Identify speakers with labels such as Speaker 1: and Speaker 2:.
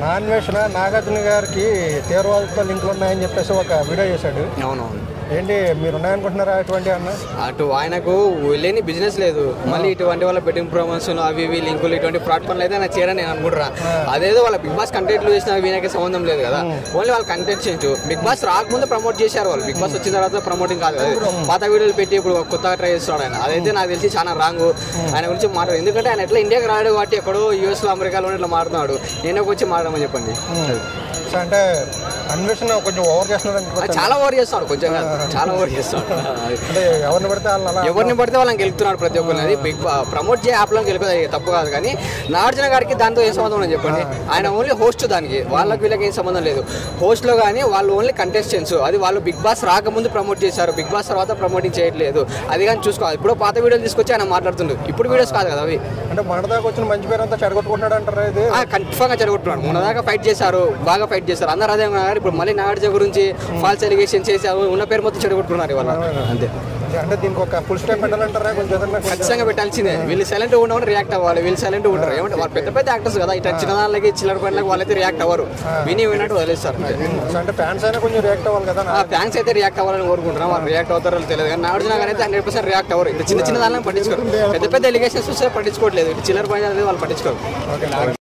Speaker 1: నాన్వేషణ నాగార్జున గారికి తీవ్రవాదంతో లింకులు ఉన్నాయని చెప్పేసి ఒక వీడియో చేశాడు.
Speaker 2: అవునవును.
Speaker 1: ఏంటి మీరు ఉన్నాయనుకుంటున్నారా అటువంటి అన్న?
Speaker 2: అటు ఆయనకు లేని బిజినెస్ లేదు, మళ్ళీ ఇటువంటి వాళ్ళ బెట్టింగ్ ప్రమోషన్ అవి ఇవి లింకులు ఇటువంటి ఫ్రాడ్ పనులు అయితే నాకు చేయరని నేను అనుకుంటున్నా. అదేదో వాళ్ళ బిగ్ బాస్ కంటెంట్లు చేసిన వీళ్ళకి సంబంధం లేదు కదా, ఓన్లీ వాళ్ళ కంటెంట్ చేంజ్. బిగ్ బాస్ రాకముందు ప్రమోట్ చేశారు వాళ్ళు, బిగ్ బాస్ వచ్చిన తర్వాత ప్రమోటింగ్ కాదు. పాత వీడియోలు పెట్టి ఇప్పుడు కొత్తగా ట్రై చేస్తున్నాడు ఆయన. అదైతే నాకు తెలిసి చాలా రాంగ్. ఆయన గురించి మాట్లాడు, ఎందుకంటే ఆయన ఎట్లా ఇండియాకి రాడు కాబట్టి ఎక్కడో యూఎస్లో అమెరికాలో ఇట్లా మాట్లాడుతున్నాడు. నేను వచ్చి మాట్లాడమని చెప్పండి.
Speaker 1: అంటే అన్వేషణ కొంచెం ఓవర్ చేస్తున్నాడు,
Speaker 2: చాలా ఓవర్ చేస్తాడు, కొంచెం చాలా ఓవర్ చేస్తాడు.
Speaker 1: అంటే ఎవరిని
Speaker 2: పడితే వాళ్ళని గెలుపుతున్నాడు ప్రతి ఒక్కరిని. బిగ్ ప్రమోట్ చేయ యాప్లో గెలుపుతుంది, తప్పు కాదు. కానీ నాగార్జున గారికి దాంతో ఏం సంబంధం అని చెప్పండి. ఆయన ఓన్లీ హోస్ట్, దానికి వాళ్ళకి వీళ్ళకి ఏం సంబంధం లేదు. హోస్ట్లో కానీ వాళ్ళు ఓన్లీ కంటెస్టెంట్స్. అది వాళ్ళు బిగ్ బాస్ రాకముందు ప్రమోట్ చేశారు, బిగ్ బాస్ తర్వాత ప్రమోటింగ్ చేయట్లేదు. అది కానీ చూసుకోవాలి. ఇప్పుడు పాత వీడియోలు తీసుకొచ్చి ఆయన మాట్లాడుతుండ్రు, ఇప్పుడు వీడియోస్ కాదు కదా అవి.
Speaker 1: అంటే మన దాకా వచ్చిన మంచి పేరు అంతా చెడగొట్టుకుంటున్నాడు అంటారు. ఇది
Speaker 2: కన్ఫర్మ్గా చెడగొట్టున్నాడు. మన దాకా ఫైట్ చేశారు, బాగా ఫైట్ చేశారు అందరూ. అదే ఇప్పుడు మళ్ళీ నాగార్జున గురించి ఫాల్స్ ఎలిగేషన్ చేశారు, ఉన్న పేరు మొత్తం చెడగొట్టుకున్నారు ఇవాళ. అంతే.
Speaker 1: అంటే దీనికి ఒక ఫుల్ స్టాప్ పెట్టాలంటారా? కొంచెం
Speaker 2: ఖచ్చితంగా పెట్టాల్సిందే. వీళ్ళు సైలెంట్ ఉండవని రియాక్ట్ అవ్వాలి. వీళ్ళు సైలెంట్ ఉంటారు. ఏమంటే వాళ్ళు పెద్ద పెద్ద యాక్టర్స్ కదా, ఇట్లా చిన్న దానికి చిల్లర పనులకు వాళ్ళైతే రియాక్ట్ అవ్వరు. విన్నట్టు వదిలేస్తారు.
Speaker 1: అంటే ఫ్యాన్స్ అయినా కొంచెం రియాక్ట్ అవ్వాలి కదా.
Speaker 2: ఫ్యాన్స్ అయితే రియాక్ట్ అవ్వాలని కోరుకుంటున్నాం. వాళ్ళు రియాక్ట్ అవుతారో తెలియదు. కానీ నాగార్జున గారు అయితే 100% రియాక్ట్ అవ్వరు. చిన్న చిన్న దానిని పట్టించుకోరు. పెద్ద పెద్ద ఎలిగేషన్స్ వస్తే పట్టించుకోవట్లేదు. చిల్లర పని అనేది వాళ్ళు పట్టించుకోరు.